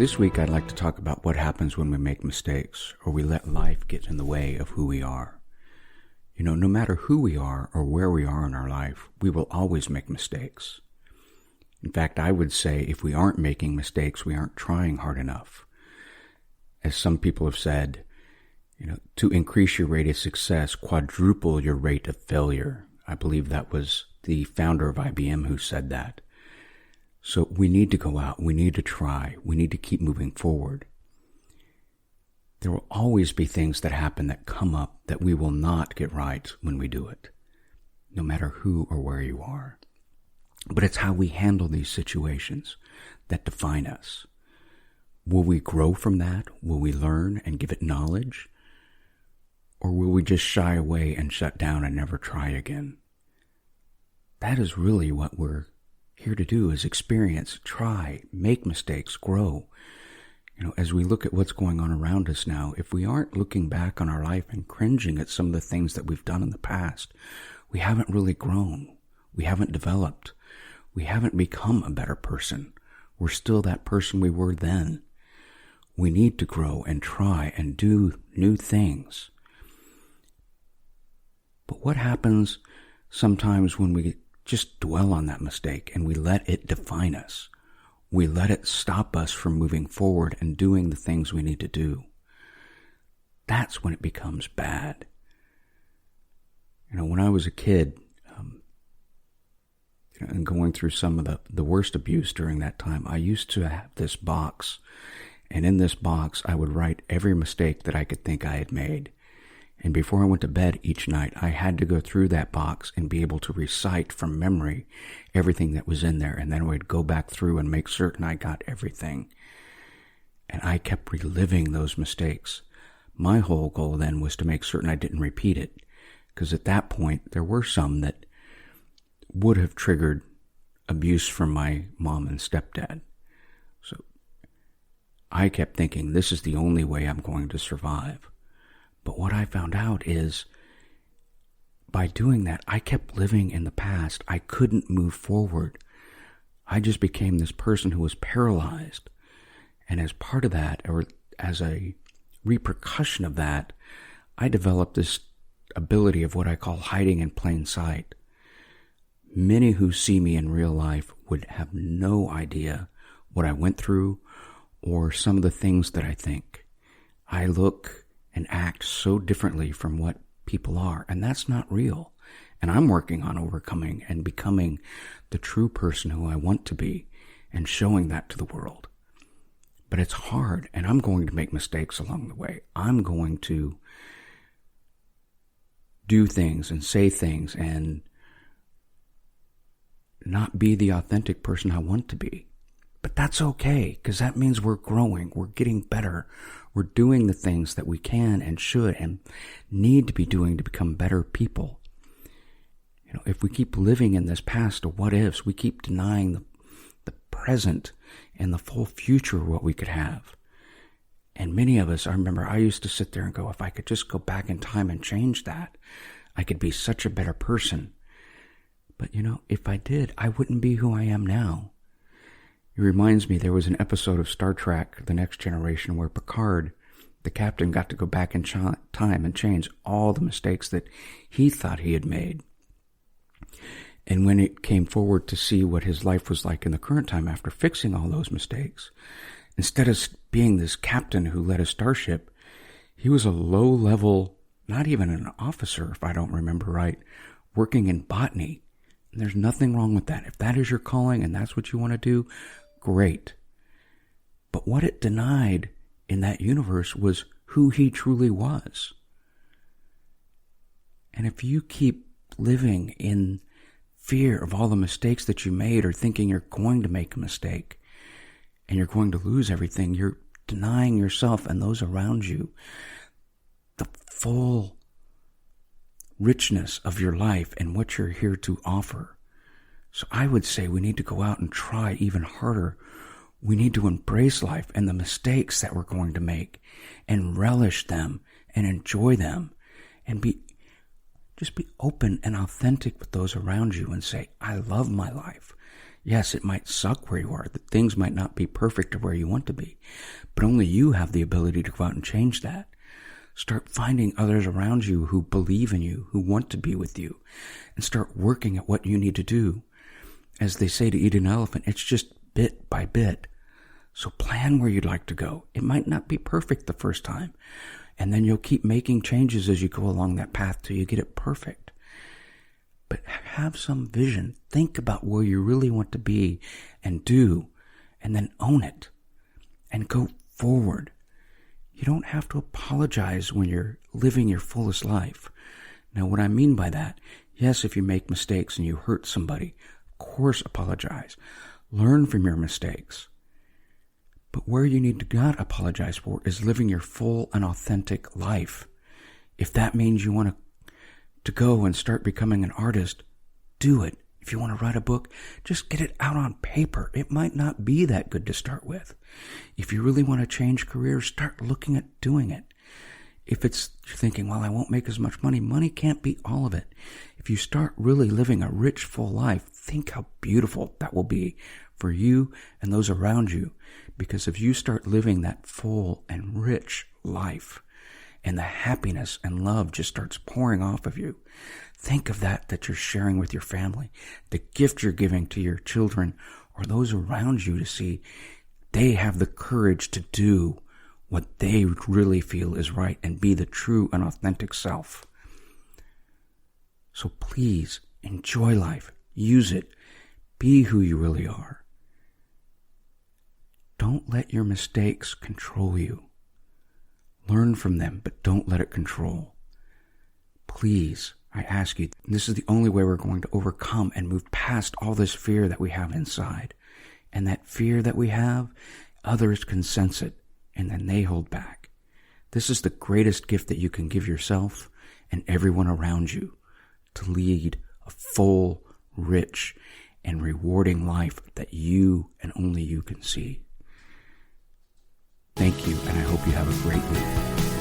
This week, I'd like to talk about what happens when we make mistakes or we let life get in the way of who we are. You know, no matter who we are or where we are in our life, we will always make mistakes. In fact, I would say if we aren't making mistakes, we aren't trying hard enough. As some people have said, to increase your rate of success, quadruple your rate of failure. I believe that was the founder of IBM who said that. So we need to go out, we need to try, we need to keep moving forward. There will always be things that happen that come up that we will not get right when we do it, no matter who or where you are. But it's how we handle these situations that define us. Will we grow from that? Will we learn and give it knowledge? Or will we just shy away and shut down and never try again? That is really what we're here to do, is experience, try, make mistakes, grow. As we look at what's going on around us now, if we aren't looking back on our life and cringing at some of the things that we've done in the past, we haven't really grown. We haven't developed. We haven't become a better person. We're still that person we were then. We need to grow and try and do new things. But what happens sometimes when we just dwell on that mistake and we let it define us? We let it stop us from moving forward and doing the things we need to do. That's when it becomes bad. When I was a kid, and going through some of the worst abuse during that time, I used to have this box. And in this box, I would write every mistake that I could think I had made. And before I went to bed each night, I had to go through that box and be able to recite from memory everything that was in there. And then I would go back through and make certain I got everything. And I kept reliving those mistakes. My whole goal then was to make certain I didn't repeat it. Because at that point, there were some that would have triggered abuse from my mom and stepdad. So I kept thinking, this is the only way I'm going to survive. But what I found out is, by doing that, I kept living in the past. I couldn't move forward. I just became this person who was paralyzed. And as part of that, or as a repercussion of that, I developed this ability of what I call hiding in plain sight. Many who see me in real life would have no idea what I went through or some of the things that I think. I look and act so differently from what people are, and that's not real. And I'm working on overcoming and becoming the true person who I want to be and showing that to the world. But it's hard, and I'm going to make mistakes along the way. I'm going to do things and say things and not be the authentic person I want to be. But that's okay, because that means we're growing, we're getting better, we're doing the things that we can and should and need to be doing to become better people. If we keep living in this past of what ifs, we keep denying the present and the full future of what we could have. And many of us, I remember I used to sit there and go, if I could just go back in time and change that, I could be such a better person. But if I did, I wouldn't be who I am now. It reminds me, there was an episode of Star Trek, The Next Generation, where Picard, the captain, got to go back in time and change all the mistakes that he thought he had made. And when it came forward to see what his life was like in the current time after fixing all those mistakes, instead of being this captain who led a starship, he was a low-level, not even an officer, if I don't remember right, working in botany. And there's nothing wrong with that. If that is your calling and that's what you want to do, great. But what it denied in that universe was who he truly was. And if you keep living in fear of all the mistakes that you made or thinking you're going to make a mistake and you're going to lose everything, you're denying yourself and those around you the full richness of your life and what you're here to offer. So I would say we need to go out and try even harder. We need to embrace life and the mistakes that we're going to make and relish them and enjoy them and just be open and authentic with those around you and say, I love my life. Yes, it might suck where you are. That things might not be perfect or where you want to be, but only you have the ability to go out and change that. Start finding others around you who believe in you, who want to be with you, and start working at what you need to do. As they say to eat an elephant, it's just bit by bit. So plan where you'd like to go. It might not be perfect the first time, and then you'll keep making changes as you go along that path till you get it perfect. But have some vision. Think about where you really want to be and do, and then own it and go forward. You don't have to apologize when you're living your fullest life. Now, what I mean by that, yes, if you make mistakes and you hurt somebody, of course apologize. Learn from your mistakes. But where you need to not apologize for is living your full and authentic life. If that means you want to go and start becoming an artist, do it. If you want to write a book, just get it out on paper. It might not be that good to start with. If you really want to change careers, start looking at doing it. If you're thinking, well, I won't make as much money. Money can't be all of it. If you start really living a rich, full life, think how beautiful that will be for you and those around you. Because if you start living that full and rich life, and the happiness and love just starts pouring off of you, think of that you're sharing with your family, the gift you're giving to your children or those around you to see they have the courage to do what they really feel is right and be the true and authentic self. So please enjoy life. Use it. Be who you really are. Don't let your mistakes control you. Learn from them, but don't let it control. Please, I ask you, this is the only way we're going to overcome and move past all this fear that we have inside. And that fear that we have, others can sense it, and then they hold back. This is the greatest gift that you can give yourself and everyone around you, to lead a full, rich, and rewarding life that you and only you can see. Thank you, and I hope you have a great week.